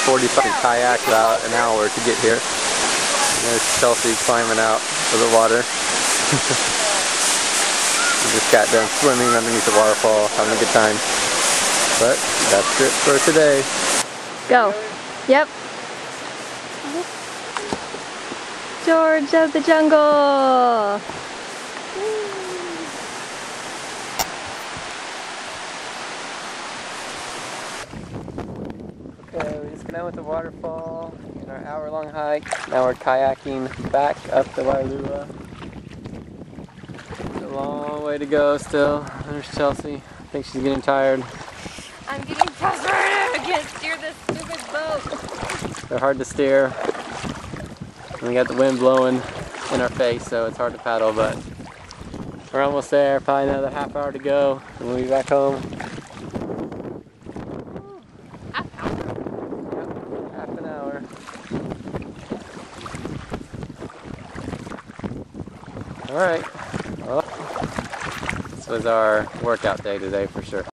45 kayak about an hour to get here. And there's Chelsea climbing out of the water. We just got done swimming underneath the waterfall, having a good time. But that's it for today. Go. Yep. George of the jungle. Okay, we just got done with the waterfall and our hour-long hike. Now we're kayaking back up the Wailua. It's a long way to go still. There's Chelsea. I think she's getting tired. I'm getting frustrated. I can't steer this stupid boat. They're hard to steer. And we got the wind blowing in our face, so it's hard to paddle, but we're almost there. Probably another half hour to go, and we'll be back home. Half hour? Yep, half an hour. Alright, well, this was our workout day today for sure.